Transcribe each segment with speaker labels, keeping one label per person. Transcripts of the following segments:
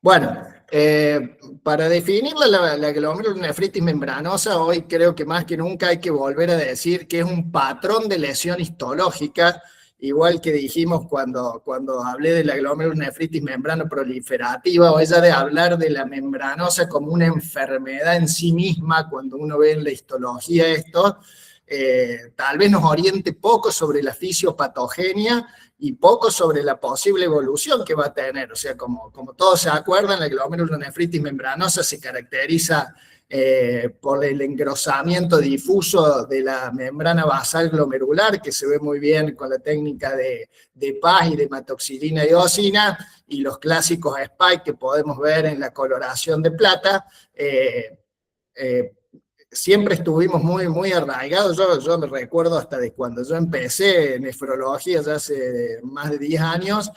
Speaker 1: Bueno, para definir la glomerulonefritis membranosa, hoy creo que más que nunca hay que volver a decir que es un patrón de lesión histológica, igual que dijimos cuando hablé de la glomerulonefritis membrano proliferativa, o ella de hablar de la membranosa como una enfermedad en sí misma, cuando uno ve en la histología esto, tal vez nos oriente poco sobre la fisiopatogenia y poco sobre la posible evolución que va a tener. O sea, como todos se acuerdan, la glomerulonefritis membranosa se caracteriza por el engrosamiento difuso de la membrana basal glomerular, que se ve muy bien con la técnica de Paz y de hematoxilina y eosina, y los clásicos spike que podemos ver en la coloración de plata. Siempre estuvimos muy arraigados. Yo me recuerdo hasta de cuando yo empecé en nefrología, ya hace más de 10 años,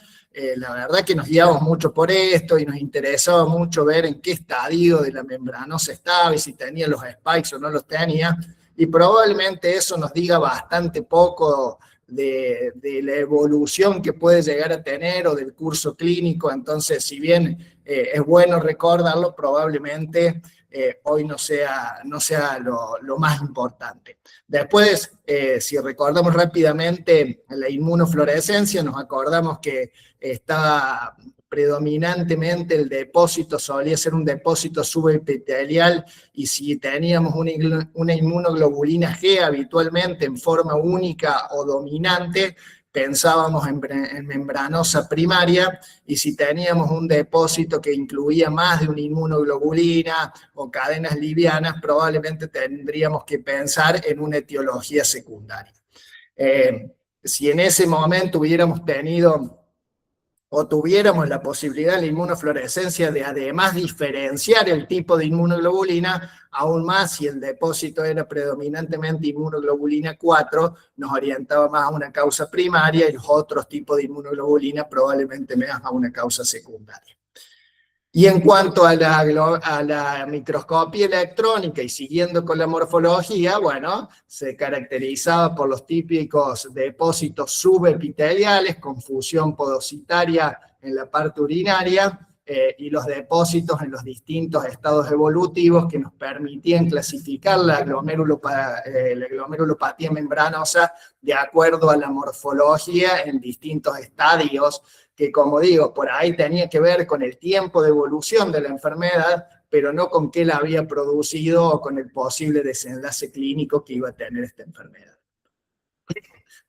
Speaker 1: la verdad que nos guiamos mucho por esto y nos interesaba mucho ver en qué estadio de la membranosa estaba y si tenía los spikes o no los tenía, y probablemente eso nos diga bastante poco de la evolución que puede llegar a tener o del curso clínico. Entonces, si bien es bueno recordarlo, probablemente hoy no sea lo más importante. Después, si recordamos rápidamente la inmunofluorescencia, nos acordamos que estaba predominantemente el depósito, solía ser un depósito subepitelial, y si teníamos una inmunoglobulina G habitualmente en forma única o dominante, pensábamos en membranosa primaria, y si teníamos un depósito que incluía más de una inmunoglobulina o cadenas livianas, probablemente tendríamos que pensar en una etiología secundaria. Si en ese momento hubiéramos tenido o tuviéramos la posibilidad en la inmunofluorescencia de además diferenciar el tipo de inmunoglobulina, aún más si el depósito era predominantemente inmunoglobulina 4, nos orientaba más a una causa primaria, y los otros tipos de inmunoglobulina probablemente más a una causa secundaria. Y en cuanto a la microscopía electrónica y siguiendo con la morfología, bueno, se caracterizaba por los típicos depósitos subepiteliales con fusión podocitaria en la parte urinaria, y los depósitos en los distintos estados evolutivos que nos permitían clasificar la glomerulopatía membranosa de acuerdo a la morfología en distintos estadios, que, como digo, por ahí tenía que ver con el tiempo de evolución de la enfermedad, pero no con qué la había producido o con el posible desenlace clínico que iba a tener esta enfermedad.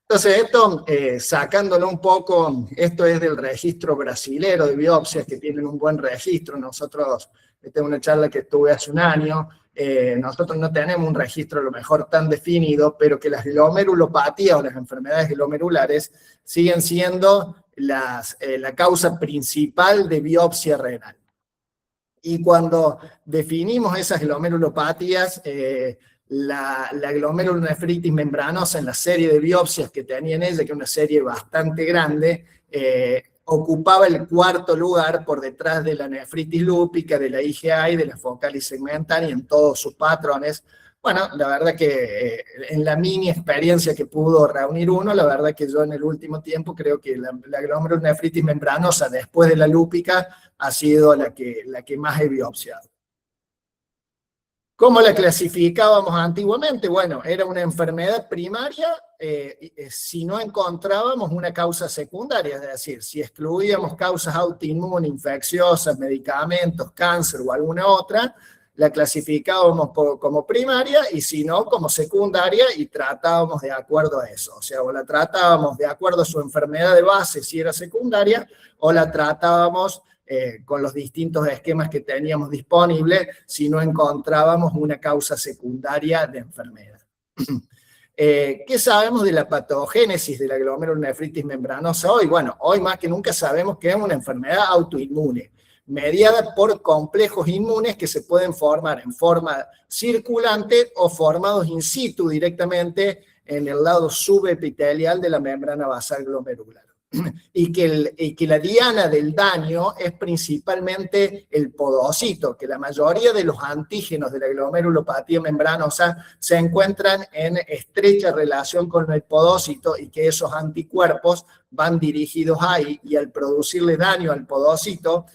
Speaker 1: Entonces, esto, sacándolo un poco, esto es del registro brasilero de biopsias, que tienen un buen registro. Nosotros, esta es una charla que tuve hace un año, nosotros no tenemos un registro a lo mejor tan definido, pero que las glomerulopatías o las enfermedades glomerulares siguen siendo la causa principal de biopsia renal. Y cuando definimos esas glomerulopatías, la glomerulonefritis membranosa en la serie de biopsias que tenía en ella, que es una serie bastante grande, ocupaba el cuarto lugar por detrás de la nefritis lúpica, de la IgA y de la focal y segmentaria en todos sus patrones. Bueno, la verdad que en la mini experiencia que pudo reunir uno, la verdad que yo en el último tiempo creo que la glomerulonefritis membranosa después de la lúpica ha sido la que más he biopsiado. ¿Cómo la clasificábamos antiguamente? Bueno, era una enfermedad primaria si no encontrábamos una causa secundaria, es decir, si excluíamos causas autoinmunes, infecciosas, medicamentos, cáncer o alguna otra, la clasificábamos como primaria, y si no, como secundaria, y tratábamos de acuerdo a eso. O sea, o la tratábamos de acuerdo a su enfermedad de base si era secundaria, o la tratábamos con los distintos esquemas que teníamos disponibles si no encontrábamos una causa secundaria de enfermedad. ¿Qué sabemos de la patogénesis de la glomerulonefritis membranosa hoy? Bueno, hoy más que nunca sabemos que es una enfermedad autoinmune, mediada por complejos inmunes que se pueden formar en forma circulante o formados in situ directamente en el lado subepitelial de la membrana basal glomerular. Y que la diana del daño es principalmente el podocito, que la mayoría de los antígenos de la glomerulopatía membranosa se encuentran en estrecha relación con el podocito, y que esos anticuerpos van dirigidos ahí, y al producirle daño al podócito,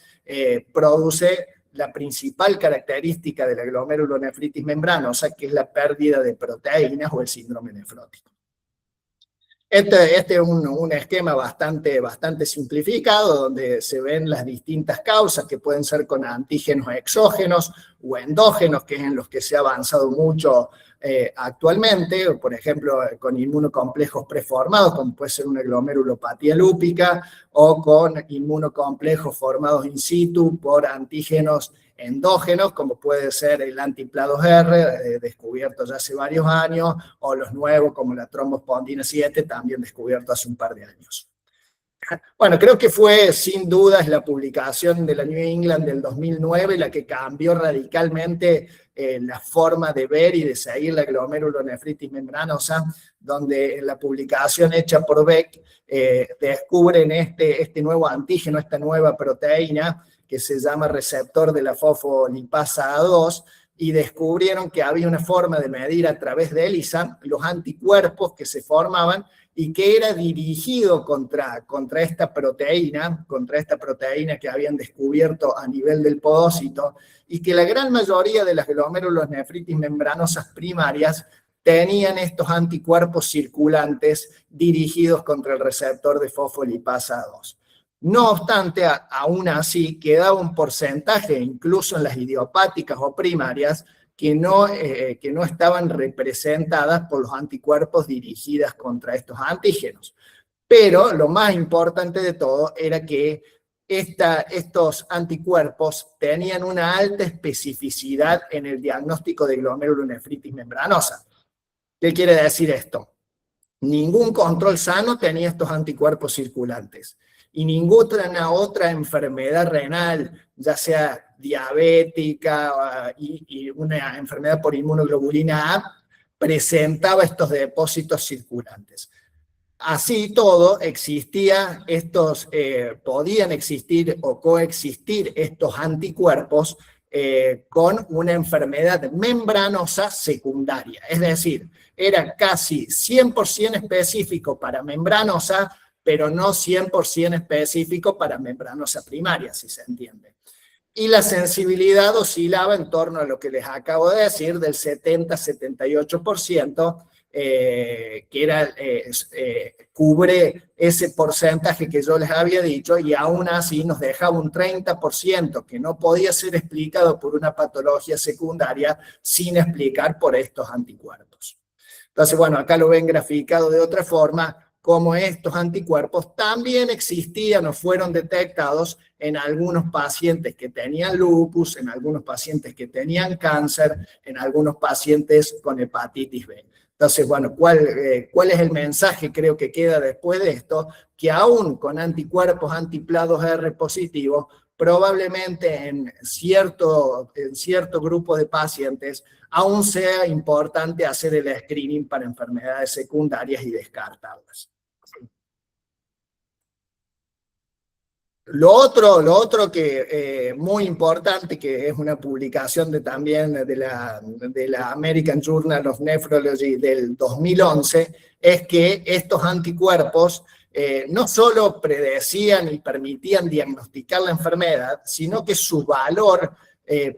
Speaker 1: produce la principal característica de la glomerulonefritis membranosa, que es la pérdida de proteínas o el síndrome nefrótico. Este es un esquema bastante simplificado, donde se ven las distintas causas, que pueden ser con antígenos exógenos o endógenos, que es en los que se ha avanzado mucho actualmente, por ejemplo, con inmunocomplejos preformados, como puede ser una glomerulopatía lúpica, o con inmunocomplejos formados in situ por antígenos endógenos, como puede ser el antiplados R, descubierto ya hace varios años, o los nuevos, como la trombospondina 7, también descubierto hace un par de años. Bueno, creo que fue sin dudas la publicación de la New England del 2009 la que cambió radicalmente la forma de ver y de seguir la glomerulonefritis membranosa, donde en la publicación hecha por Beck descubren este nuevo antígeno, esta nueva proteína que se llama receptor de la fosfolipasa A2, y descubrieron que había una forma de medir a través de ELISA los anticuerpos que se formaban y que era dirigido contra esta proteína que habían descubierto a nivel del podócito, y que la gran mayoría de las glomerulonefritis membranosas primarias tenían estos anticuerpos circulantes dirigidos contra el receptor de fosfolipasa A2. No obstante, aún así, quedaba un porcentaje, incluso en las idiopáticas o primarias, que no estaban representadas por los anticuerpos dirigidas contra estos antígenos. Pero lo más importante de todo era que estos anticuerpos tenían una alta especificidad en el diagnóstico de glomerulonefritis membranosa. ¿Qué quiere decir esto? Ningún control sano tenía estos anticuerpos circulantes, y ninguna otra enfermedad renal, ya sea diabética y una enfermedad por inmunoglobulina A, presentaba estos depósitos circulantes. Así todo, podían existir o coexistir estos anticuerpos con una enfermedad membranosa secundaria. Es decir, era casi 100% específico para membranosa, pero no 100% específico para membranosa primaria, si se entiende. Y la sensibilidad oscilaba en torno a lo que les acabo de decir, del 70-78%, que cubre ese porcentaje que yo les había dicho, y aún así nos dejaba un 30% que no podía ser explicado por una patología secundaria sin explicar por estos anticuerpos. Entonces, bueno, acá lo ven graficado de otra forma, como estos anticuerpos también existían o fueron detectados en algunos pacientes que tenían lupus, en algunos pacientes que tenían cáncer, en algunos pacientes con hepatitis B. Entonces, bueno, ¿cuál es el mensaje creo que queda después de esto? Que aún con anticuerpos antiplados R positivos, probablemente en cierto grupo de pacientes, aún sea importante hacer el screening para enfermedades secundarias y descartarlas. Lo otro que muy importante, que es una publicación también de la American Journal of Nephrology del 2011, es que estos anticuerpos no solo predecían y permitían diagnosticar la enfermedad, sino que su valor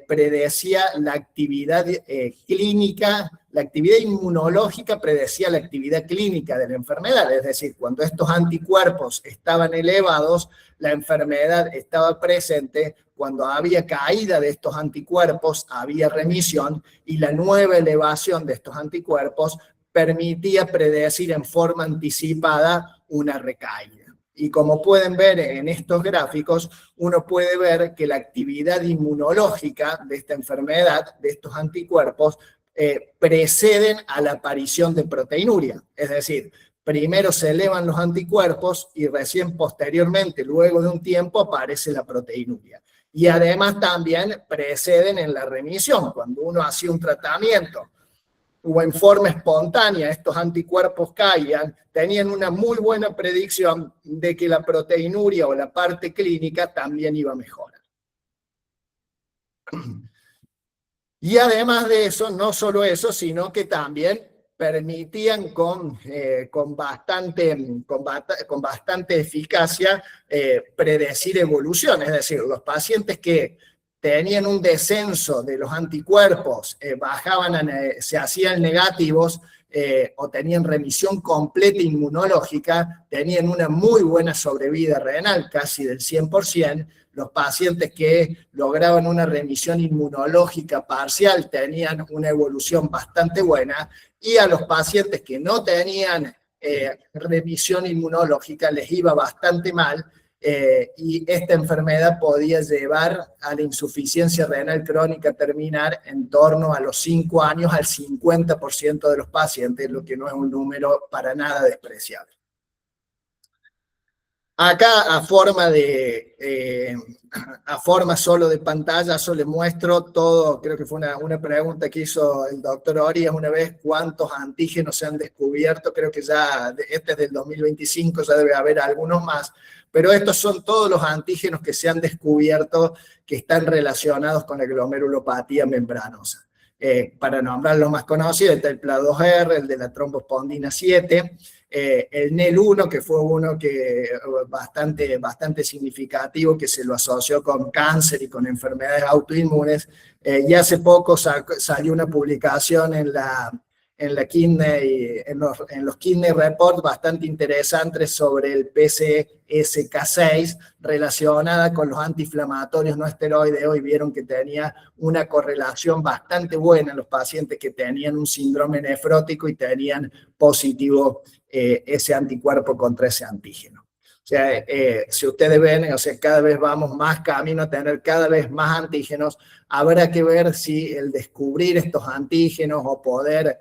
Speaker 1: predecía la actividad clínica, la actividad inmunológica predecía la actividad clínica de la enfermedad. Es decir, cuando estos anticuerpos estaban elevados, la enfermedad estaba presente. Cuando había caída de estos anticuerpos, había remisión, y la nueva elevación de estos anticuerpos permitía predecir en forma anticipada una recaída. Y como pueden ver en estos gráficos, uno puede ver que la actividad inmunológica de esta enfermedad, de estos anticuerpos, preceden a la aparición de proteinuria. Es decir, primero se elevan los anticuerpos y recién posteriormente, luego de un tiempo, aparece la proteinuria. Y además también preceden en la remisión. Cuando uno hacía un tratamiento o en forma espontánea estos anticuerpos caían, tenían una muy buena predicción de que la proteinuria o la parte clínica también iba a mejorar. Y además de eso, no solo eso, sino que también permitían con bastante eficacia predecir evolución, es decir, los pacientes que tenían un descenso de los anticuerpos, se hacían negativos, o tenían remisión completa inmunológica, tenían una muy buena sobrevida renal, casi del 100%. Los pacientes que lograban una remisión inmunológica parcial tenían una evolución bastante buena, y a los pacientes que no tenían remisión inmunológica les iba bastante mal, y esta enfermedad podía llevar a la insuficiencia renal crónica terminal en torno a los 5 años al 50% de los pacientes, lo que no es un número para nada despreciable. Acá, a forma solo de pantallazo, les muestro todo. Creo que fue una pregunta que hizo el doctor Orias una vez: ¿cuántos antígenos se han descubierto? Creo que ya, este es del 2025, ya debe haber algunos más, pero estos son todos los antígenos que se han descubierto que están relacionados con la glomerulopatía membranosa. Para nombrar los más conocidos, está el PLA2R, el de la trombospondina 7, el NEL1, que fue uno que bastante significativo, que se lo asoció con cáncer y con enfermedades autoinmunes, y hace poco salió una publicación en los Kidney Reports bastante interesantes sobre el PCSK6 relacionada con los antiinflamatorios no esteroideos, y vieron que tenía una correlación bastante buena en los pacientes que tenían un síndrome nefrótico y tenían positivo ese anticuerpo contra ese antígeno. O sea, si ustedes ven, o sea, cada vez vamos más camino a tener cada vez más antígenos. Habrá que ver si el descubrir estos antígenos o poder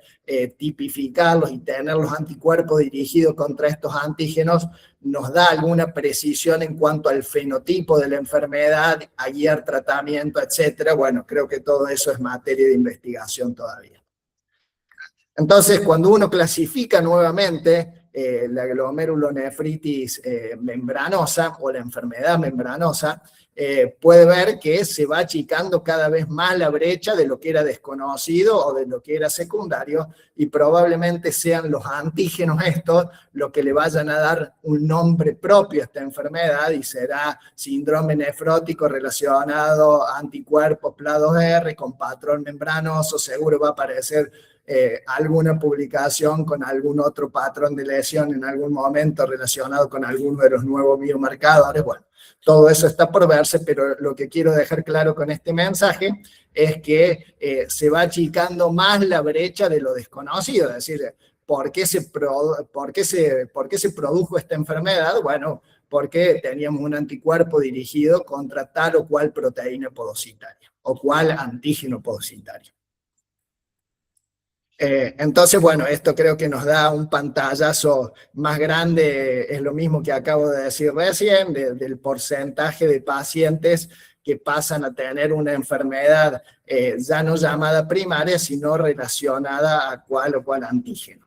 Speaker 1: tipificarlos y tener los anticuerpos dirigidos contra estos antígenos nos da alguna precisión en cuanto al fenotipo de la enfermedad, a guiar tratamiento, etcétera. Bueno, creo que todo eso es materia de investigación todavía. Entonces, cuando uno clasifica nuevamente la glomerulonefritis membranosa o la enfermedad membranosa, puede ver que se va achicando cada vez más la brecha de lo que era desconocido o de lo que era secundario, y probablemente sean los antígenos estos lo que le vayan a dar un nombre propio a esta enfermedad, y será síndrome nefrótico relacionado a anticuerpos PLA2R con patrón membranoso. Seguro va a aparecer alguna publicación con algún otro patrón de lesión en algún momento relacionado con alguno de los nuevos biomarcadores. Bueno, todo eso está por verse, pero lo que quiero dejar claro con este mensaje es que se va achicando más la brecha de lo desconocido. Es decir, ¿por qué se produjo esta enfermedad? Bueno, porque teníamos un anticuerpo dirigido contra tal o cual proteína podocitaria o cual antígeno podocitario. Entonces, bueno, esto creo que nos da un pantallazo más grande, es lo mismo que acabo de decir recién, del porcentaje de pacientes que pasan a tener una enfermedad ya no llamada primaria, sino relacionada a cual o cual antígeno.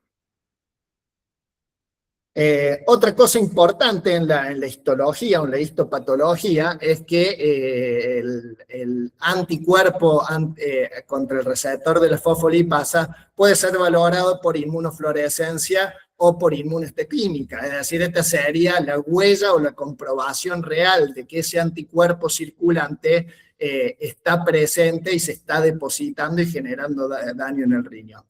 Speaker 1: Otra cosa importante en la histología o en la histopatología es que el anticuerpo contra el receptor de la fosfolipasa puede ser valorado por inmunofluorescencia o por inmunohistoquímica. Es decir, esta sería la huella o la comprobación real de que ese anticuerpo circulante está presente y se está depositando y generando daño en el riñón.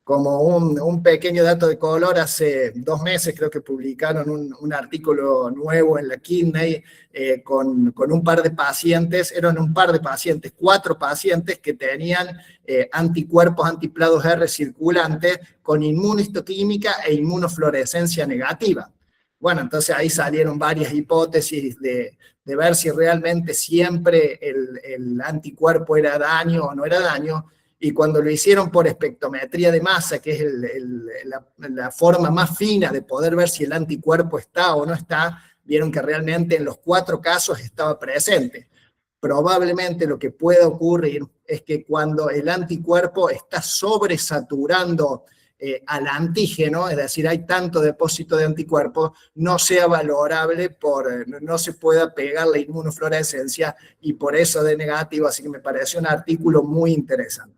Speaker 1: Como un pequeño dato de color, hace 2 meses creo que publicaron un artículo nuevo en la Kidney con un par de pacientes, eran un par de pacientes, 4 pacientes que tenían anticuerpos anti-PLA2R circulantes con inmunohistoquímica e inmunofluorescencia negativa. Bueno, entonces ahí salieron varias hipótesis de ver si realmente siempre el anticuerpo era daño o no era daño. Y cuando lo hicieron por espectrometría de masa, que es la forma más fina de poder ver si el anticuerpo está o no está, vieron que realmente en los 4 casos estaba presente. Probablemente lo que pueda ocurrir es que cuando el anticuerpo está sobresaturando al antígeno, es decir, hay tanto depósito de anticuerpos, no sea valorable, no se pueda pegar la inmunofluorescencia, y por eso de negativo. Así que me pareció un artículo muy interesante.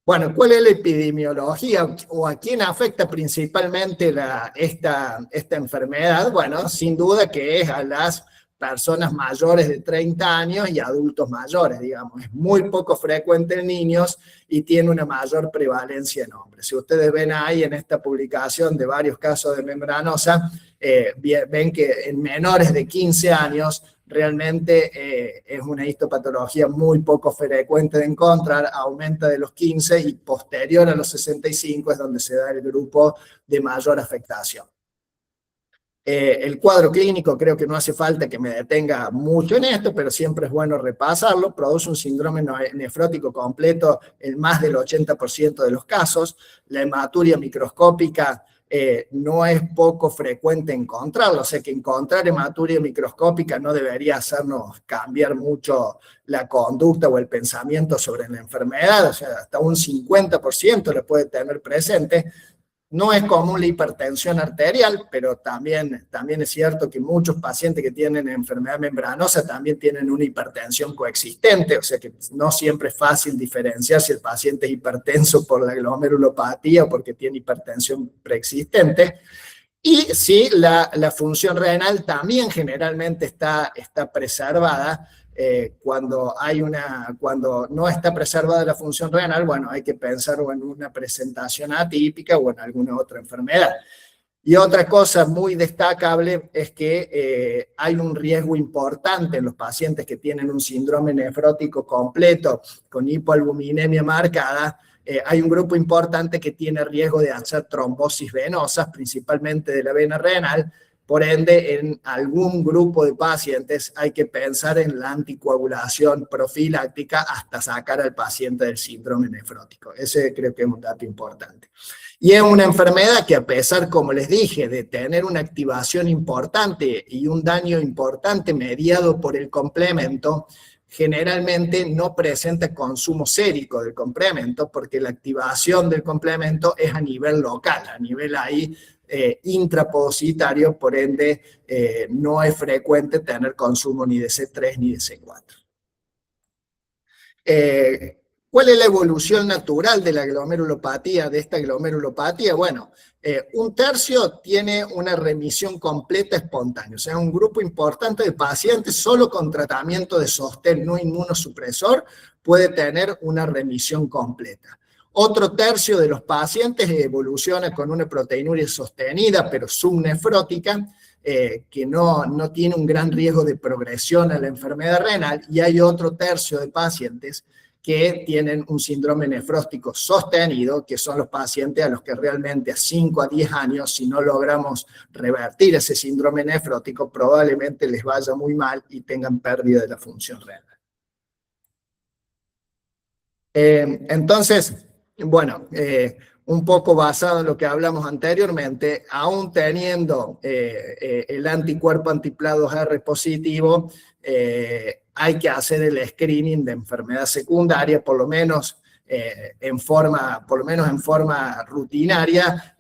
Speaker 1: Bueno, ¿cuál es la epidemiología o a quién afecta principalmente esta enfermedad? Bueno, sin duda que es a las personas mayores de 30 años y adultos mayores, digamos. Es muy poco frecuente en niños y tiene una mayor prevalencia en hombres. Si ustedes ven ahí en esta publicación de varios casos de membranosa, ven que en menores de 15 años realmente es una histopatología muy poco frecuente de encontrar, aumenta de los 15 y posterior a los 65 es donde se da el grupo de mayor afectación. El cuadro clínico creo que no hace falta que me detenga mucho en esto, pero siempre es bueno repasarlo. Produce un síndrome nefrótico completo en más del 80% de los casos. La hematuria microscópica no es poco frecuente encontrarlo, o sea que encontrar hematuria microscópica no debería hacernos cambiar mucho la conducta o el pensamiento sobre la enfermedad, o sea, hasta un 50% la puede tener presente. No es común la hipertensión arterial, pero también es cierto que muchos pacientes que tienen enfermedad membranosa también tienen una hipertensión coexistente, o sea que no siempre es fácil diferenciar si el paciente es hipertenso por la glomerulopatía o porque tiene hipertensión preexistente. Y sí, la función renal también generalmente está preservada. Cuando no está preservada la función renal, bueno, hay que pensar o en una presentación atípica o en alguna otra enfermedad. Y otra cosa muy destacable es que hay un riesgo importante en los pacientes que tienen un síndrome nefrótico completo con hipoalbuminemia marcada. Hay un grupo importante que tiene riesgo de hacer trombosis venosas, principalmente de la vena renal. Por ende, en algún grupo de pacientes hay que pensar en la anticoagulación profiláctica hasta sacar al paciente del síndrome nefrótico. Ese creo que es un dato importante. Y es una enfermedad que, a pesar, como les dije, de tener una activación importante y un daño importante mediado por el complemento, generalmente no presenta consumo sérico del complemento porque la activación del complemento es a nivel local, a nivel ahí intrapositario, por ende no es frecuente tener consumo ni de C3 ni de C4. ¿Cuál es la evolución natural de la glomerulopatía, de esta glomerulopatía? Bueno, un tercio tiene una remisión completa espontánea, o sea, un grupo importante de pacientes solo con tratamiento de sostén no inmunosupresor puede tener una remisión completa. Otro tercio de los pacientes evoluciona con una proteinuria sostenida, pero subnefrótica, que no tiene un gran riesgo de progresión a la enfermedad renal, y hay otro tercio de pacientes que tienen un síndrome nefrótico sostenido, que son los pacientes a los que realmente a 5 a 10 años, si no logramos revertir ese síndrome nefrótico, probablemente les vaya muy mal y tengan pérdida de la función renal. Entonces, bueno, un poco basado en lo que hablamos anteriormente, aún teniendo el anticuerpo anti-PLA2R positivo, hay que hacer el screening de enfermedad secundaria, por lo menos en forma rutinaria,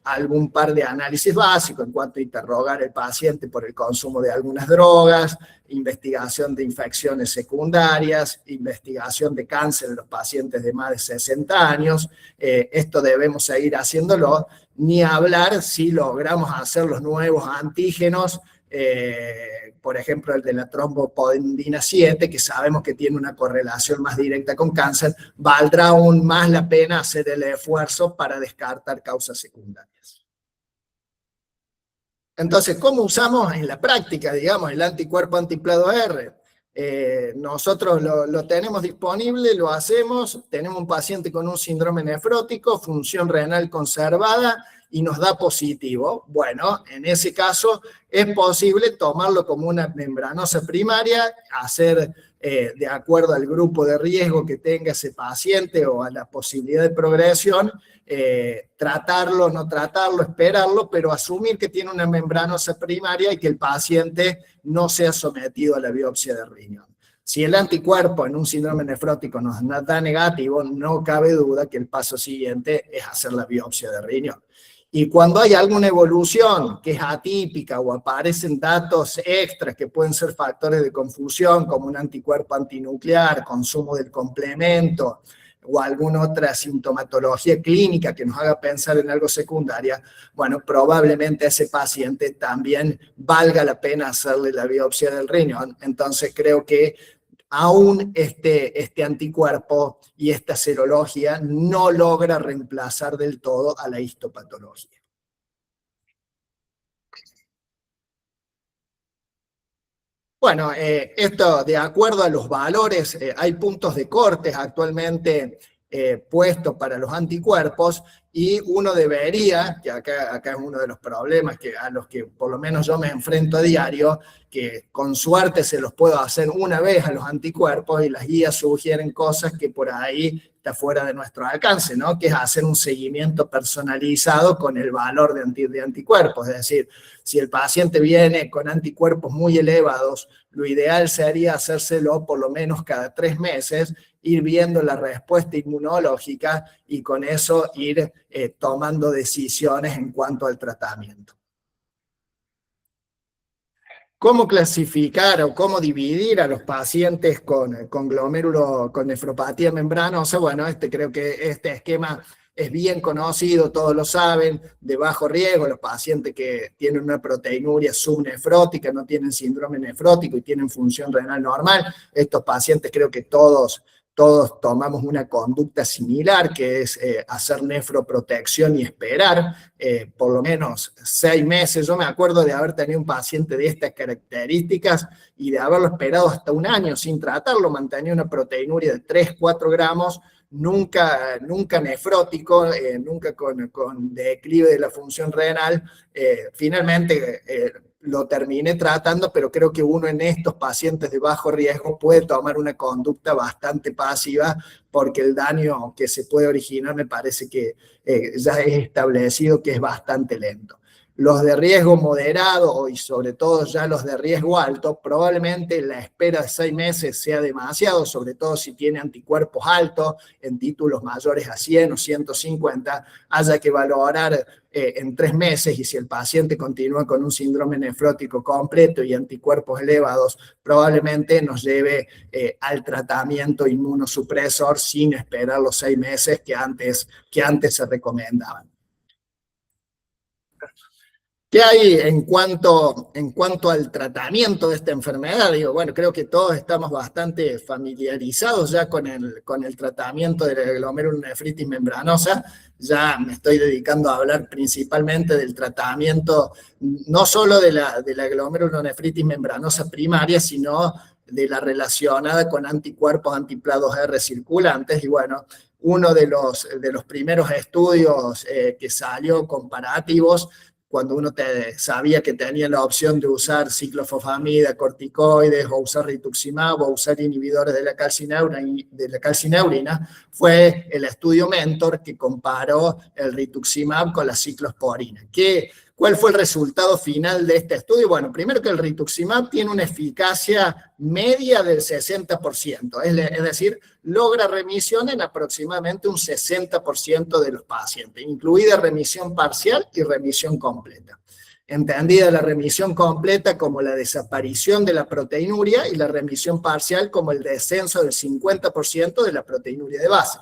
Speaker 1: algún par de análisis básicos en cuanto a interrogar al paciente por el consumo de algunas drogas, investigación de infecciones secundarias, investigación de cáncer en los pacientes de más de 60 años. Esto debemos seguir haciéndolo, ni hablar si logramos hacer los nuevos antígenos, por ejemplo el de la trombopodina 7, que sabemos que tiene una correlación más directa con cáncer. Valdrá aún más la pena hacer el esfuerzo para descartar causas secundarias. Entonces, ¿cómo usamos en la práctica, digamos, el anticuerpo anti-PLA2R? Nosotros lo tenemos disponible, lo hacemos, tenemos un paciente con un síndrome nefrótico, función renal conservada, y nos da positivo. Bueno, en ese caso es posible tomarlo como una membranosa primaria, hacer de acuerdo al grupo de riesgo que tenga ese paciente o a la posibilidad de progresión, tratarlo, no tratarlo, esperarlo, pero asumir que tiene una membranosa primaria y que el paciente no sea sometido a la biopsia de riñón. Si el anticuerpo en un síndrome nefrótico nos da negativo, no cabe duda que el paso siguiente es hacer la biopsia de riñón. Y cuando hay alguna evolución que es atípica o aparecen datos extras que pueden ser factores de confusión, como un anticuerpo antinuclear, consumo del complemento, o alguna otra sintomatología clínica que nos haga pensar en algo secundaria, bueno, probablemente a ese paciente también valga la pena hacerle la biopsia del riñón. Entonces creo que aún este anticuerpo y esta serología no logra reemplazar del todo a la histopatología. Bueno, esto de acuerdo a los valores, hay puntos de cortes actualmente puestos para los anticuerpos y uno debería, que acá es uno de los problemas a los que por lo menos yo me enfrento a diario, que con suerte se los puedo hacer una vez a los anticuerpos y las guías sugieren cosas que por ahí está fuera de nuestro alcance, ¿no? Que es hacer un seguimiento personalizado con el valor de anticuerpos, es decir, si el paciente viene con anticuerpos muy elevados, lo ideal sería hacérselo por lo menos cada 3 meses, ir viendo la respuesta inmunológica y con eso ir tomando decisiones en cuanto al tratamiento. ¿Cómo clasificar o cómo dividir a los pacientes con glomérulo, con nefropatía membranosa? Bueno, creo que este esquema es bien conocido, todos lo saben, de bajo riesgo, los pacientes que tienen una proteinuria subnefrótica, no tienen síndrome nefrótico y tienen función renal normal. Estos pacientes creo que todos tomamos una conducta similar, que es hacer nefroprotección y esperar por lo menos 6 meses. Yo me acuerdo de haber tenido un paciente de estas características y de haberlo esperado hasta 1 año sin tratarlo, mantenía una proteinuria de 3-4 gramos, nunca nefrótico, nunca con declive de la función renal. Finalmente lo terminé tratando, pero creo que uno en estos pacientes de bajo riesgo puede tomar una conducta bastante pasiva porque el daño que se puede originar me parece que ya es establecido que es bastante lento. Los de riesgo moderado y sobre todo ya los de riesgo alto, probablemente la espera de 6 meses sea demasiado, sobre todo si tiene anticuerpos altos, en títulos mayores a 100 o 150, haya que valorar en 3 meses, y si el paciente continúa con un síndrome nefrótico completo y anticuerpos elevados, probablemente nos lleve al tratamiento inmunosupresor sin esperar los 6 meses que antes se recomendaban. ¿Qué hay en cuanto al tratamiento de esta enfermedad? Digo, bueno, creo que todos estamos bastante familiarizados ya con el tratamiento de la glomerulonefritis membranosa. Ya me estoy dedicando a hablar principalmente del tratamiento, no solo de la glomerulonefritis membranosa primaria, sino de la relacionada con anticuerpos antiplados R circulantes. Y bueno, uno de los primeros estudios que salió comparativos, cuando uno sabía que tenía la opción de usar ciclofosfamida, corticoides, o usar rituximab, o usar inhibidores de la calcineurina, fue el estudio Mentor, que comparó el rituximab con la ciclosporina. ¿Cuál fue el resultado final de este estudio? Bueno, primero que el rituximab tiene una eficacia media del 60%, es decir, logra remisión en aproximadamente un 60% de los pacientes, incluida remisión parcial y remisión completa. Entendida la remisión completa como la desaparición de la proteinuria y la remisión parcial como el descenso del 50% de la proteinuria de base.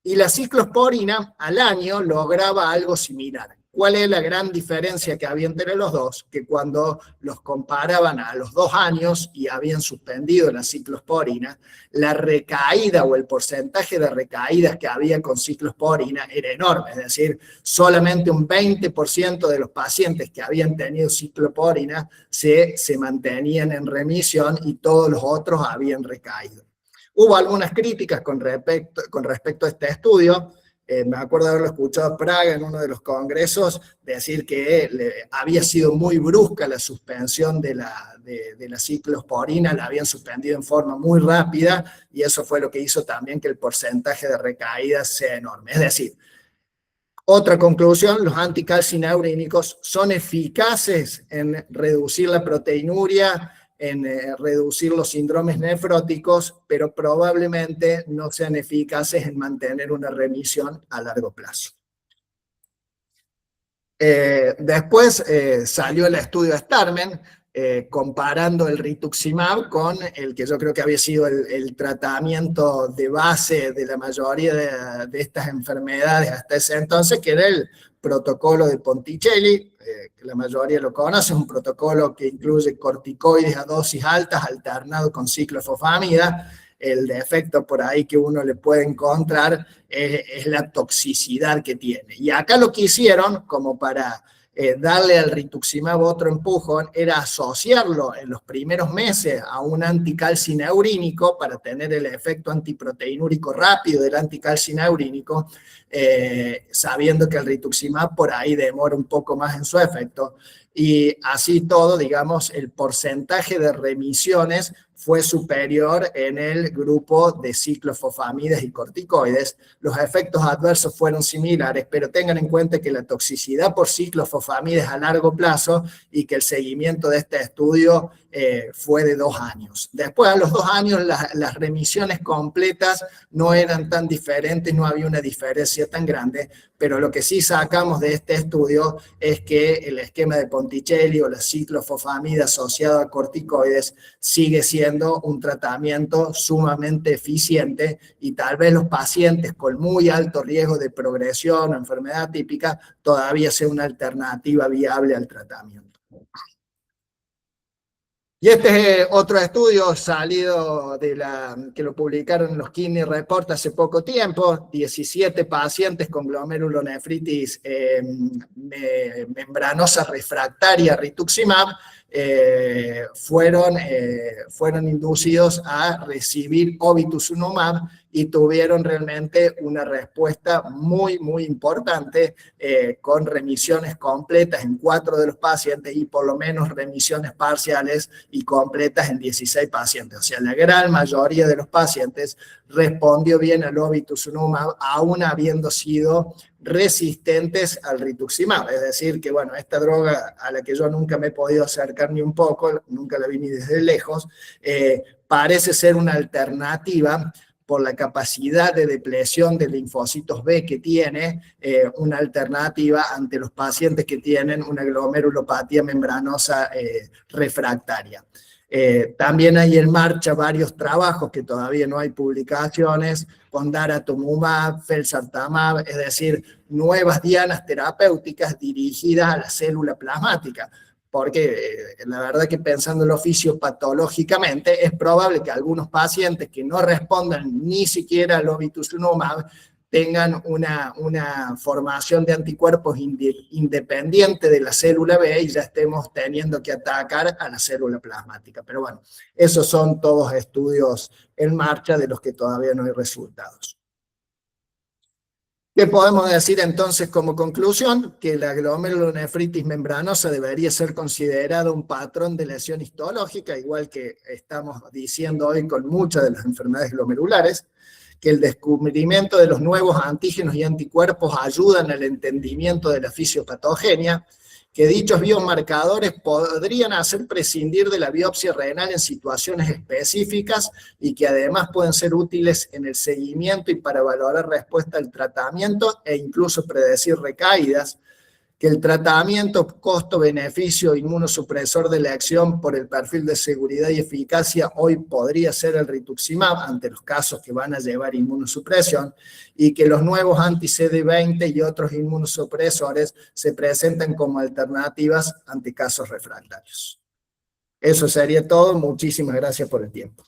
Speaker 1: Y la ciclosporina al año lograba algo similar. ¿Cuál es la gran diferencia que había entre los dos? Que cuando los comparaban a los 2 años y habían suspendido la ciclosporina, la recaída o el porcentaje de recaídas que había con ciclosporina era enorme. Es decir, solamente un 20% de los pacientes que habían tenido ciclosporina se mantenían en remisión y todos los otros habían recaído. Hubo algunas críticas con respecto a este estudio. Me acuerdo de haberlo escuchado a Praga en uno de los congresos, decir que había sido muy brusca la suspensión de la ciclosporina, la habían suspendido en forma muy rápida, y eso fue lo que hizo también que el porcentaje de recaídas sea enorme. Es decir, otra conclusión, los anticalcineurínicos son eficaces en reducir la proteinuria, en reducir los síndromes nefróticos, pero probablemente no sean eficaces en mantener una remisión a largo plazo. Después salió el estudio Starmen, comparando el rituximab con el que yo creo que había sido el tratamiento de base de la mayoría de estas enfermedades hasta ese entonces, que era el protocolo de Ponticelli, que la mayoría lo conoce, es un protocolo que incluye corticoides a dosis altas alternado con ciclofosfamida. El defecto por ahí que uno le puede encontrar es la toxicidad que tiene. Y acá lo que hicieron, como para darle al rituximab otro empujón, era asociarlo en los primeros meses a un anticalcineurínico para tener el efecto antiproteinúrico rápido del anticalcineurínico, sabiendo que el rituximab por ahí demora un poco más en su efecto. Y así todo, digamos, el porcentaje de remisiones fue superior en el grupo de ciclofosfamidas y corticoides. Los efectos adversos fueron similares, pero tengan en cuenta que la toxicidad por ciclofosfamidas a largo plazo y que el seguimiento de este estudio fue de 2 años. Después, a los 2 años, las remisiones completas no eran tan diferentes, no había una diferencia tan grande, pero lo que sí sacamos de este estudio es que el esquema de Ponticelli o la ciclofosfamida asociada a corticoides sigue siendo un tratamiento sumamente eficiente y tal vez los pacientes con muy alto riesgo de progresión o enfermedad típica todavía sea una alternativa viable al tratamiento. Y este es otro estudio salido que lo publicaron en los Kidney Report hace poco tiempo, 17 pacientes con glomerulonefritis membranosa refractaria a rituximab, fueron inducidos a recibir obituximab y tuvieron realmente una respuesta muy, muy importante, con remisiones completas en 4 de los pacientes y por lo menos remisiones parciales y completas en 16 pacientes. O sea, la gran mayoría de los pacientes respondió bien al obituximab, aún habiendo sido resistentes al rituximab. Es decir, que bueno, esta droga a la que yo nunca me he podido acercar ni un poco, nunca la vi ni desde lejos, parece ser una alternativa por la capacidad de depresión de linfocitos B que tiene, una alternativa ante los pacientes que tienen una glomerulopatía membranosa refractaria. También hay en marcha varios trabajos que todavía no hay publicaciones con daratumumab, felzartamab, es decir, nuevas dianas terapéuticas dirigidas a la célula plasmática, porque la verdad que pensándolo fisiopatológicamente es probable que algunos pacientes que no respondan ni siquiera al obituximab tengan una formación de anticuerpos independiente de la célula B y ya estemos teniendo que atacar a la célula plasmática. Pero bueno, esos son todos estudios en marcha de los que todavía no hay resultados. ¿Qué podemos decir entonces como conclusión? Que la glomerulonefritis membranosa debería ser considerada un patrón de lesión histológica, igual que estamos diciendo hoy con muchas de las enfermedades glomerulares, que el descubrimiento de los nuevos antígenos y anticuerpos ayudan al entendimiento de la fisiopatogenia, que dichos biomarcadores podrían hacer prescindir de la biopsia renal en situaciones específicas y que además pueden ser útiles en el seguimiento y para valorar respuesta al tratamiento e incluso predecir recaídas, que el tratamiento costo-beneficio inmunosupresor de elección por el perfil de seguridad y eficacia hoy podría ser el rituximab ante los casos que van a llevar inmunosupresión y que los nuevos anti-CD20 y otros inmunosupresores se presentan como alternativas ante casos refractarios. Eso sería todo. Muchísimas gracias por el tiempo.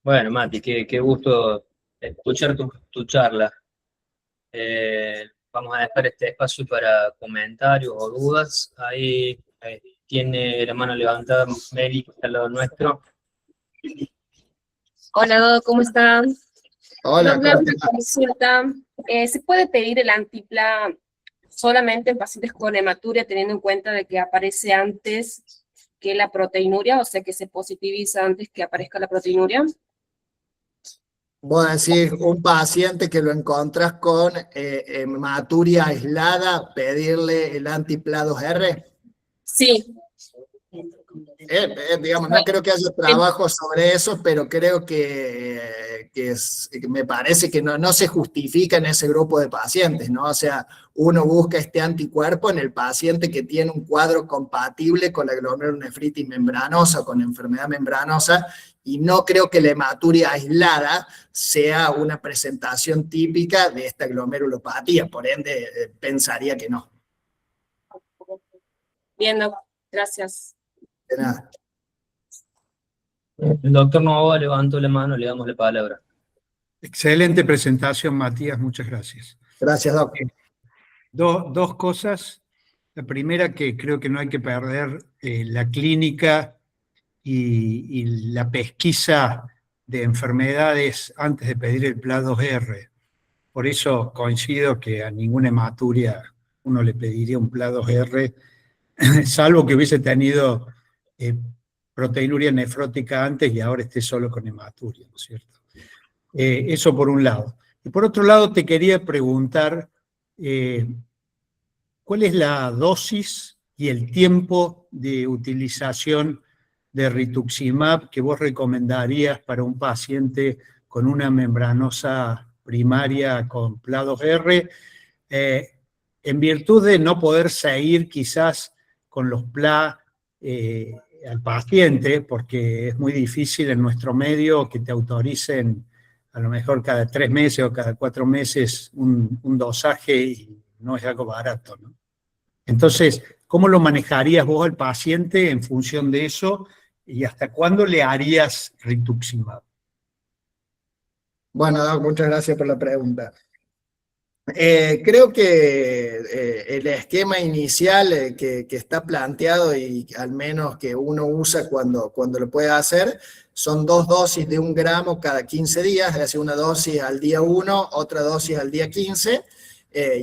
Speaker 2: Bueno, Mati, qué gusto escuchar tu charla. Vamos a dejar este espacio para comentarios o dudas. Ahí tiene la mano levantada Mary, que está al lado nuestro.
Speaker 3: Hola, ¿cómo están?
Speaker 1: Hola,
Speaker 3: Una consulta. ¿Se puede pedir el antipla solamente en pacientes con hematuria, teniendo en cuenta de que aparece antes que la proteinuria, o sea que se positiviza antes que aparezca la proteinuria?
Speaker 1: Vos decís, un paciente que lo encontrás con hematuria aislada, pedirle el antipla 2R.
Speaker 3: Sí.
Speaker 1: Digamos, no creo que haya trabajo sobre eso, pero creo que me parece que no se justifica en ese grupo de pacientes, ¿no? O sea, uno busca este anticuerpo en el paciente que tiene un cuadro compatible con la glomerulonefritis membranosa, con enfermedad membranosa, y no creo que la hematuria aislada sea una presentación típica de esta glomerulopatía, por ende, pensaría que no.
Speaker 3: Bien, gracias.
Speaker 1: De nada.
Speaker 2: El doctor Novoa levantó la mano, le damos la palabra.
Speaker 4: Excelente presentación, Matías, muchas gracias.
Speaker 1: Gracias, doctor.
Speaker 4: Dos cosas. La primera, que creo que no hay que perder la clínica y la pesquisa de enfermedades antes de pedir el PLA2R. Por eso coincido que a ninguna hematuria uno le pediría un PLA2R, salvo que hubiese tenido proteinuria nefrótica antes y ahora esté solo con hematuria, ¿no es cierto? Eso por un lado. Y por otro lado te quería preguntar, ¿cuál es la dosis y el tiempo de utilización de rituximab que vos recomendarías para un paciente con una membranosa primaria con PLA2R, en virtud de no poder seguir quizás con los PLA al paciente, porque es muy difícil en nuestro medio que te autoricen a lo mejor cada 3 meses o cada 4 meses un dosaje, y no es algo barato, ¿no? Entonces, ¿cómo lo manejarías vos al paciente en función de eso y hasta cuándo le harías rituximab?
Speaker 1: Bueno, Doc, muchas gracias por la pregunta. Creo que el esquema inicial que está planteado y al menos que uno usa cuando lo puede hacer, son 2 dosis de 1 gramo cada 15 días, es decir, una dosis al día 1, otra dosis al día 15,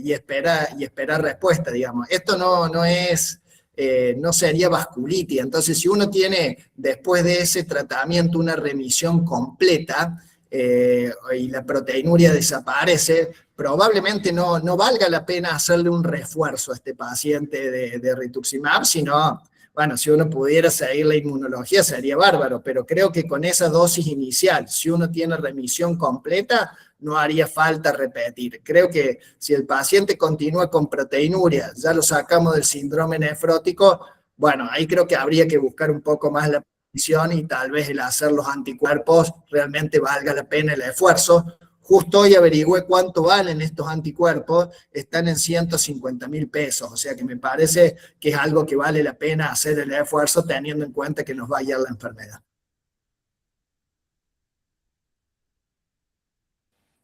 Speaker 1: y esperar respuesta, digamos. Esto no sería vasculitis, entonces si uno tiene después de ese tratamiento una remisión completa, y la proteinuria desaparece, probablemente no valga la pena hacerle un refuerzo a este paciente de rituximab, sino, bueno, si uno pudiera seguir la inmunología sería bárbaro, pero creo que con esa dosis inicial, si uno tiene remisión completa, no haría falta repetir. Creo que si el paciente continúa con proteinuria, ya lo sacamos del síndrome nefrótico, bueno, ahí creo que habría que buscar un poco más la y tal vez el hacer los anticuerpos realmente valga la pena el esfuerzo. Justo hoy averigüé cuánto valen estos anticuerpos, están en 150.000 pesos, o sea que me parece que es algo que vale la pena hacer el esfuerzo teniendo en cuenta que nos va a guiar la enfermedad.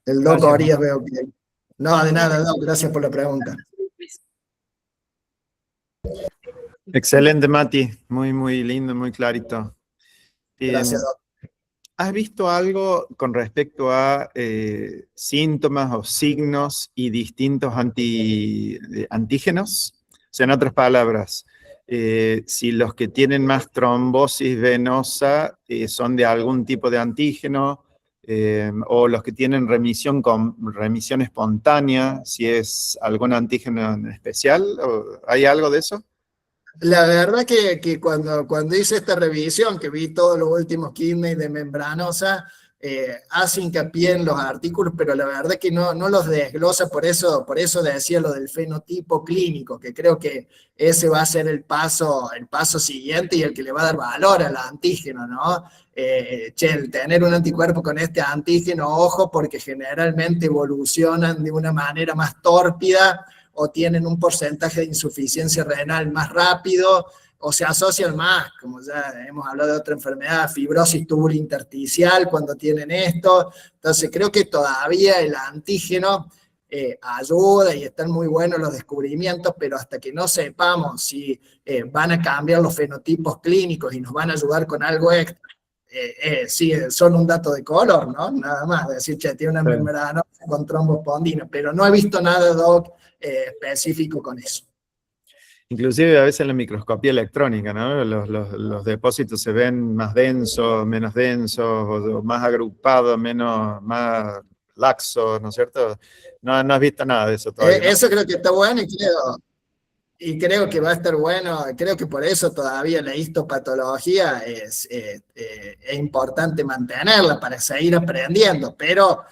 Speaker 1: El Doc Orías veo que... No, de nada, Doc, gracias por la pregunta.
Speaker 5: Excelente, Mati, muy lindo, muy clarito.
Speaker 1: Gracias, Doc.
Speaker 5: ¿Has visto algo con respecto a síntomas o signos y distintos antígenos? O sea, en otras palabras, si los que tienen más trombosis venosa son de algún tipo de antígeno, o los que tienen remisión espontánea, si es algún antígeno en especial, ¿hay algo de eso?
Speaker 1: La verdad que cuando hice esta revisión, que vi todos los últimos kidney de membranosa, hace hincapié en los artículos, pero la verdad que no los desglosa, por eso decía lo del fenotipo clínico, que creo que ese va a ser el paso siguiente y el que le va a dar valor al antígeno, ¿no? El tener un anticuerpo con este antígeno, ojo, porque generalmente evolucionan de una manera más tórpida, o tienen un porcentaje de insuficiencia renal más rápido, o se asocian más, como ya hemos hablado de otra enfermedad, fibrosis tubulointersticial, cuando tienen esto. Entonces creo que todavía el antígeno ayuda y están muy buenos los descubrimientos, pero hasta que no sepamos si van a cambiar los fenotipos clínicos y nos van a ayudar con algo extra, sí, son un dato de color, ¿no? Nada más, decir, che, tiene una enfermedad con trombospondina, pero no he visto nada, Doc, específico con eso.
Speaker 5: Inclusive a veces en la microscopía electrónica, ¿no? Los depósitos se ven más densos, menos densos, o más agrupados, más laxos, ¿no es cierto? No has visto nada de eso todavía, ¿no?
Speaker 1: Eso creo que está bueno Y creo que va a estar bueno, creo que por eso todavía la histopatología es importante mantenerla para seguir aprendiendo, pero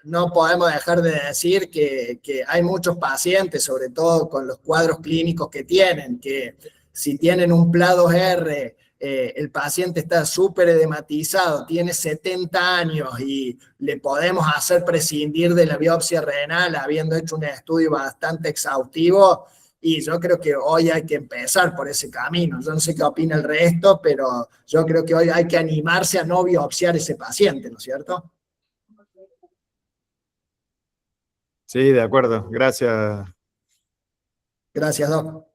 Speaker 1: no podemos dejar de decir que hay muchos pacientes, sobre todo con los cuadros clínicos que tienen, que si tienen un PLA2R, el paciente está súper edematizado, tiene 70 años y le podemos hacer prescindir de la biopsia renal habiendo hecho un estudio bastante exhaustivo. Y yo creo que hoy hay que empezar por ese camino. Yo no sé qué opina el resto, pero yo creo que hoy hay que animarse a no biopsiar ese paciente, ¿no es cierto?
Speaker 5: Sí, de acuerdo. Gracias.
Speaker 1: Gracias, Doc.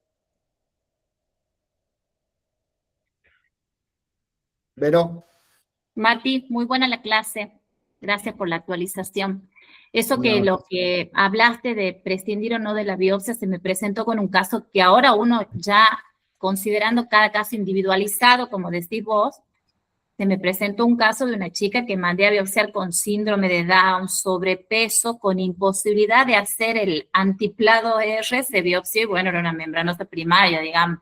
Speaker 1: Vero.
Speaker 6: Mati, muy buena la clase. Gracias por la actualización. Eso que
Speaker 1: No.
Speaker 6: lo que hablaste de prescindir o no de la biopsia se me presentó con un caso que ahora uno ya, considerando cada caso individualizado, como decís vos, se me presentó un caso de una chica que mandé a biopsiar con síndrome de Down, sobrepeso, con imposibilidad de hacer el antiplado R, se biopsió y bueno, era una membranosa primaria, digamos.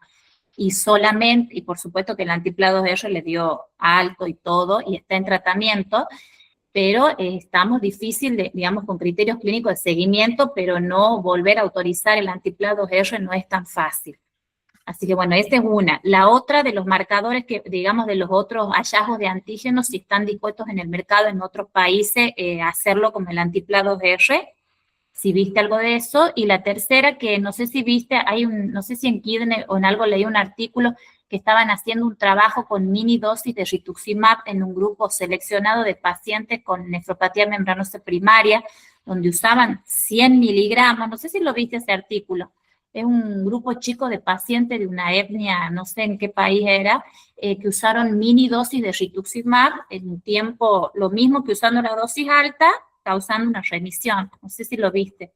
Speaker 6: Y solamente, y por supuesto que el antiplado R le dio alto y todo, y está en tratamiento, pero estamos difícil, digamos, con criterios clínicos de seguimiento, pero no volver a autorizar el antiplado R no es tan fácil. Así que bueno, esta es una. La otra de los marcadores que, digamos, de los otros hallazgos de antígenos, si están dispuestos en el mercado en otros países, hacerlo como el antiplado R, si viste algo de eso. Y la tercera, que no sé si viste, no sé si en Kidney o en algo leí un artículo que estaban haciendo un trabajo con mini dosis de rituximab en un grupo seleccionado de pacientes con nefropatía membranosa primaria, donde usaban 100 miligramos, no sé si lo viste ese artículo, es un grupo chico de pacientes de una etnia, no sé en qué país era, que usaron mini dosis de rituximab en un tiempo, lo mismo que usando la dosis alta, causando una remisión, no sé si lo viste.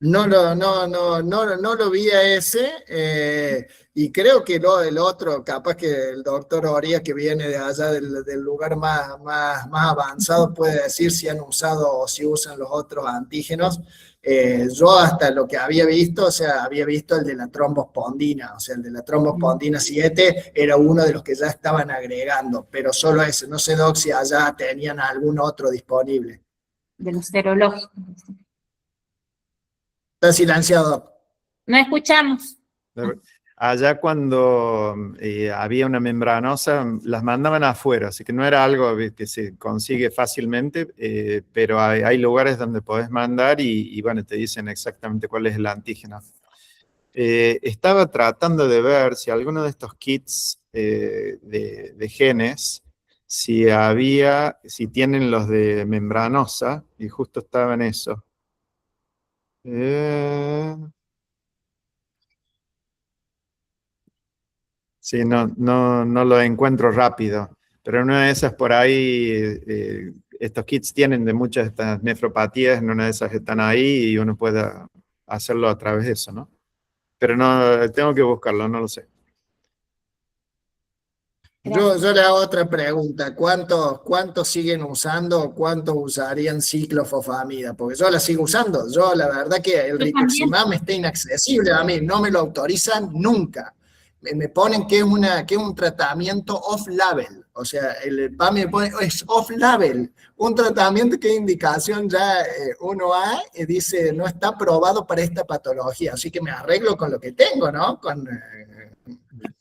Speaker 1: No lo vi a ese, y creo que el otro, capaz que el doctor Oría, que viene de allá del lugar más avanzado, puede decir si han usado o si usan los otros antígenos. Yo hasta lo que había visto, o sea, había visto el de la trombospondina, o sea, el de la trombospondina 7 era uno de los que ya estaban agregando, pero solo ese, no sé, Doc, si allá tenían algún otro disponible.
Speaker 6: De los serológicos.
Speaker 1: Está silenciado.
Speaker 6: No escuchamos.
Speaker 5: Allá cuando había una membranosa, las mandaban afuera, así que no era algo que se consigue fácilmente, pero hay lugares donde podés mandar y bueno, te dicen exactamente cuál es el antígeno. Estaba tratando de ver si alguno de estos kits de genes, si tienen los de membranosa, y justo estaba en eso. Sí, no lo encuentro rápido, pero en una de esas por ahí, estos kits tienen de muchas de estas nefropatías, en una de esas están ahí y uno puede hacerlo a través de eso, ¿no? Pero no, tengo que buscarlo, no lo sé.
Speaker 1: Yo le hago otra pregunta. ¿Cuántos siguen usando? ¿Cuántos usarían ciclofosfamida? Porque yo la sigo usando. Yo, la verdad que el rituximab me está inaccesible a mí. No me lo autorizan nunca. Me ponen que es un tratamiento off-label. O sea, el PAMI me pone, es off-label. Un tratamiento que indicación ya 1A dice no está aprobado para esta patología. Así que me arreglo con lo que tengo, ¿no?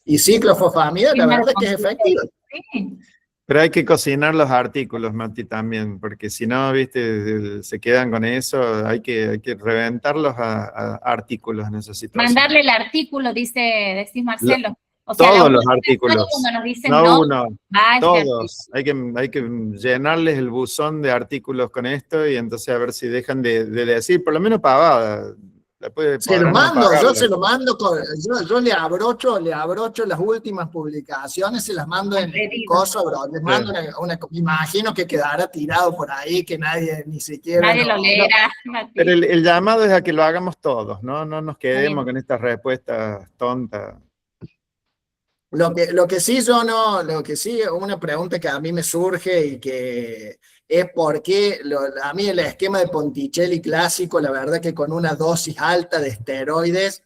Speaker 1: Y ciclofosfamida, la verdad que es efectivo.
Speaker 6: Sí.
Speaker 5: Pero hay que cocinar los artículos, Mati, también, porque si no, viste, se quedan con eso, hay que reventarlos a artículos en esa situación.
Speaker 6: Mandarle el artículo, decís Marcelo. O sea,
Speaker 5: todos los artículos,
Speaker 6: cuando nos dicen
Speaker 5: no uno,
Speaker 6: vaya,
Speaker 5: todos. Hay que llenarles el buzón de artículos con esto y entonces a ver si dejan de decir, por lo menos pavada.
Speaker 1: Se lo mando, yo se lo mando, yo le abrocho las últimas publicaciones, se las mando en el coso, bro. Les mando me imagino que quedará tirado por ahí, que nadie ni siquiera...
Speaker 6: Nadie lo leerá.
Speaker 5: Pero el llamado es a que lo hagamos todos, no nos quedemos con estas respuestas tontas.
Speaker 1: Lo que sí, una pregunta que a mí me surge y que es por qué a mí el esquema de Ponticelli clásico, la verdad que con una dosis alta de esteroides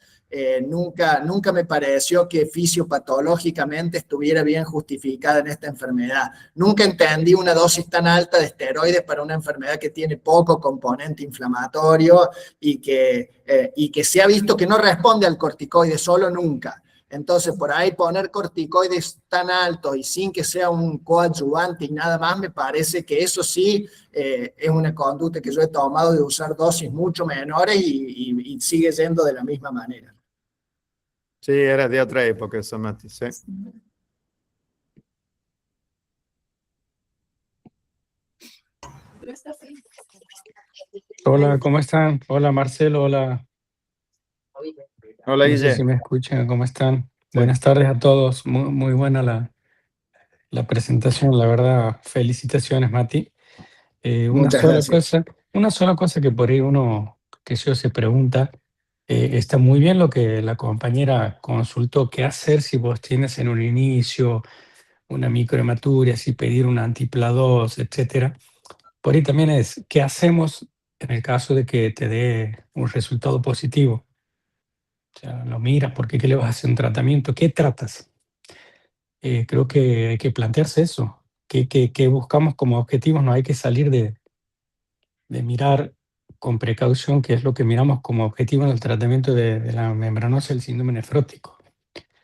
Speaker 1: nunca me pareció que fisiopatológicamente estuviera bien justificada en esta enfermedad. Nunca entendí una dosis tan alta de esteroides para una enfermedad que tiene poco componente inflamatorio y que se ha visto que no responde al corticoide solo nunca. Entonces, por ahí poner corticoides tan altos y sin que sea un coadyuvante y nada más, me parece que eso sí es una conducta que yo he tomado de usar dosis mucho menores y sigue yendo de la misma manera.
Speaker 5: Sí, era de otra época eso, Mati, sí.
Speaker 7: Hola, ¿cómo están? Hola, Marcelo, hola.
Speaker 5: Hola,
Speaker 7: No sé
Speaker 5: Guille.
Speaker 7: si me escuchan, ¿cómo están?
Speaker 5: Sí.
Speaker 7: Buenas tardes a todos. Muy buena la presentación, la verdad. Felicitaciones, Mati.
Speaker 1: Muchas gracias.
Speaker 7: Una sola cosa que por ahí uno, que yo se pregunta, está muy bien lo que la compañera consultó, qué hacer si vos tienes en un inicio una microhematuria, si pedir un antipla-2, etcétera. Por ahí también es, ¿qué hacemos en el caso de que te dé un resultado positivo? O sea, lo miras, porque ¿qué le vas a hacer un tratamiento? ¿Qué tratas? Creo que hay que plantearse eso. ¿Qué buscamos como objetivos? No hay que salir de mirar con precaución qué es lo que miramos como objetivo en el tratamiento de la membranosa del síndrome nefrótico.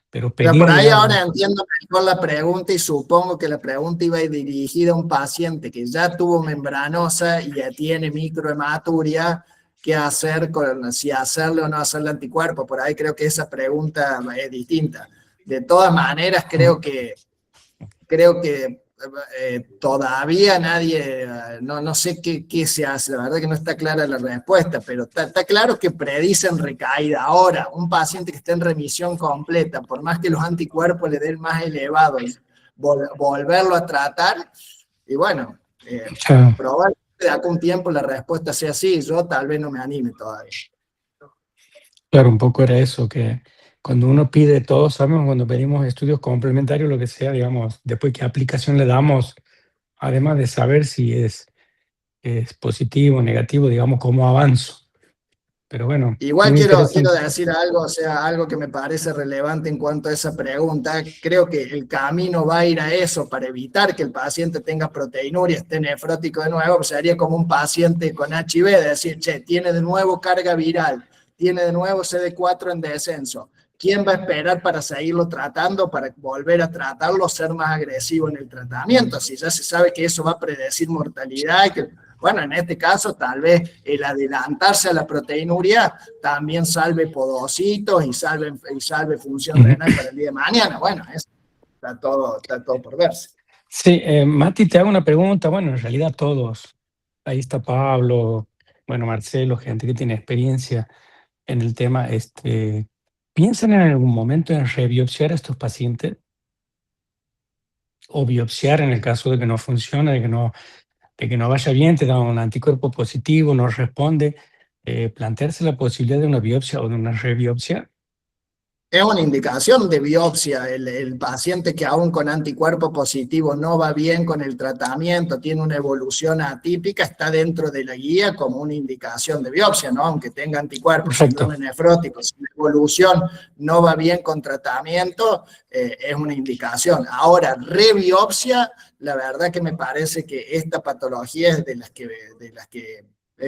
Speaker 7: Pero
Speaker 1: Pero por
Speaker 7: pedirle
Speaker 1: ahí
Speaker 7: algo.
Speaker 1: ahora entiendo mejor la pregunta y supongo que la pregunta iba dirigida a un paciente que ya tuvo membranosa y ya tiene microhematuria. ¿Qué hacer con si hacerle o no hacerle anticuerpo? Por ahí creo que esa pregunta es distinta. De todas maneras, creo que todavía nadie, no sé qué se hace, la verdad que no está clara la respuesta, pero está claro que predicen recaída. Ahora, un paciente que está en remisión completa, por más que los anticuerpos le den más elevados, volverlo a tratar, y bueno,
Speaker 7: Ya,
Speaker 1: probablemente de acá un tiempo la respuesta sea sí, yo tal vez no me anime todavía.
Speaker 7: claro, un poco era eso, que cuando uno pide, todos sabemos cuando pedimos estudios complementarios, lo que sea, digamos, después qué aplicación le damos, además de saber si es positivo o negativo, digamos, cómo avanzo. Pero bueno,
Speaker 1: Igual
Speaker 7: muy
Speaker 1: quiero
Speaker 7: interesante.
Speaker 1: decir algo, o sea, algo que me parece relevante en cuanto a esa pregunta. Creo que el camino va a ir a eso para evitar que el paciente tenga proteinuria, esté nefrótico de nuevo. Pues sería como un paciente con HIV, decir, che, tiene de nuevo carga viral, tiene de nuevo CD4 en descenso. ¿Quién va a esperar para seguirlo tratando, para volver a tratarlo, ser más agresivo en el tratamiento? Si ya se sabe que eso va a predecir mortalidad y que, bueno, en este caso tal vez el adelantarse a la proteinuria también salve podocitos y salve función renal para el día de mañana. Bueno, eso está todo por verse.
Speaker 7: Sí, Mati, te hago una pregunta. Bueno, en realidad todos. Ahí está Pablo, bueno, Marcelo, gente que tiene experiencia en el tema. ¿Piensan en algún momento en rebiopsiar a estos pacientes? O biopsiar en el caso de que no funcione, de que no vaya bien, te da un anticuerpo positivo, no responde. Plantearse la posibilidad de una biopsia o de una rebiopsia.
Speaker 1: Es una indicación de biopsia. El paciente que aún con anticuerpo positivo no va bien con el tratamiento, tiene una evolución atípica, está dentro de la guía como una indicación de biopsia, ¿no? Aunque tenga anticuerpos,
Speaker 7: Perfecto.
Speaker 1: síndrome nefrótico, si la evolución no va bien con tratamiento, es una indicación. Ahora, rebiopsia, la verdad que me parece que esta patología es de las que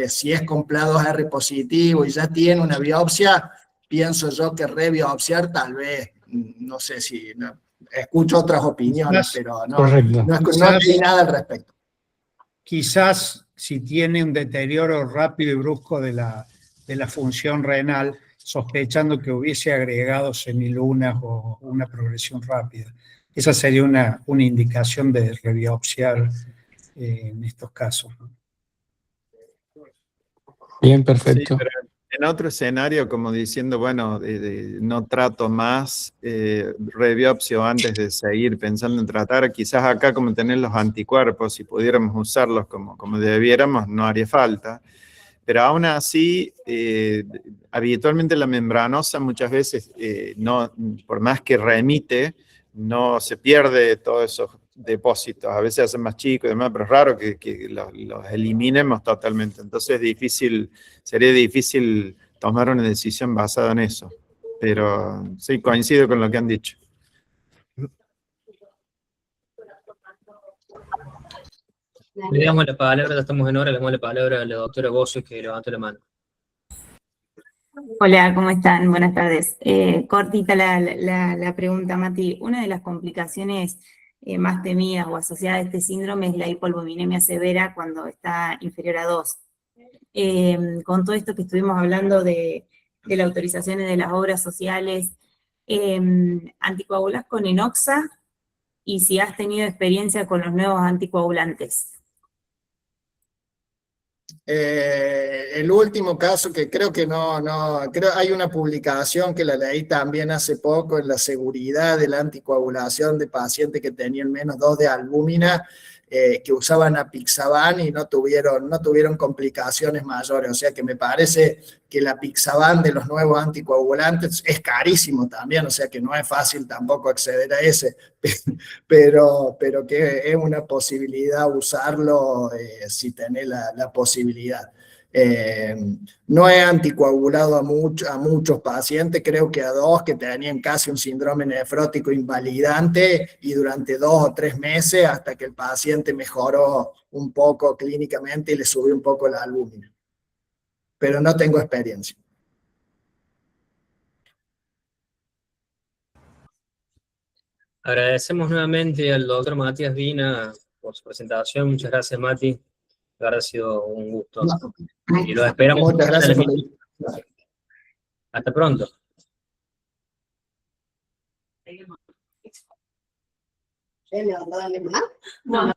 Speaker 1: si es con PLA2R positivo y ya tiene una biopsia, pienso yo que rebiopsiar tal vez, no sé si, escucho otras opiniones, pero
Speaker 7: Correcto.
Speaker 1: no leí nada al respecto.
Speaker 4: Quizás si tiene un deterioro rápido y brusco de la función renal, sospechando que hubiese agregado semilunas o una progresión rápida. Esa sería una indicación de rebiopsiar en estos casos.
Speaker 7: Bien,
Speaker 5: Sí,
Speaker 7: perfecto.
Speaker 5: pero en otro escenario, como diciendo, bueno, no trato más, rebiopsio antes de seguir pensando en tratar, quizás acá como tener los anticuerpos, si pudiéramos usarlos como debiéramos, no haría falta. Pero aún así, habitualmente la membranosa muchas veces, no, por más que remite, no se pierde todos esos depósitos. A veces se hacen más chicos y demás, pero es raro que los eliminemos totalmente. Entonces sería difícil tomar una decisión basada en eso. Pero sí, coincido con lo que han dicho.
Speaker 2: Le damos la palabra, ya estamos en hora, le damos la palabra a la doctora Bocio que levantó la mano.
Speaker 8: Hola, ¿cómo están? Buenas tardes. Cortita la pregunta, Mati. Una de las complicaciones más temidas o asociadas a este síndrome es la hipoalbuminemia severa cuando está inferior a 2. Con todo esto que estuvimos hablando de las autorizaciones de las obras sociales, ¿anticoagulas con enoxa? Y si has tenido experiencia con los nuevos anticoagulantes.
Speaker 1: El último caso que creo que creo hay una publicación que la leí también hace poco en la seguridad de la anticoagulación de pacientes que tenían menos 2 de albúmina, que usaban apixaban y no tuvieron complicaciones mayores. O sea que me parece que la apixaban de los nuevos anticoagulantes es carísimo también, o sea que no es fácil tampoco acceder a ese, pero que es una posibilidad usarlo si tenés la posibilidad. No he anticoagulado a muchos pacientes, creo que a 2 que tenían casi un síndrome nefrótico invalidante y durante 2 o 3 meses hasta que el paciente mejoró un poco clínicamente y le subió un poco la albúmina. Pero no tengo experiencia.
Speaker 2: Agradecemos nuevamente al doctor Matías Vina por su presentación. Muchas gracias, Mati. La verdad ha sido un gusto. Y los esperamos.
Speaker 1: Muchas gracias por
Speaker 2: Hasta pronto.
Speaker 9: No.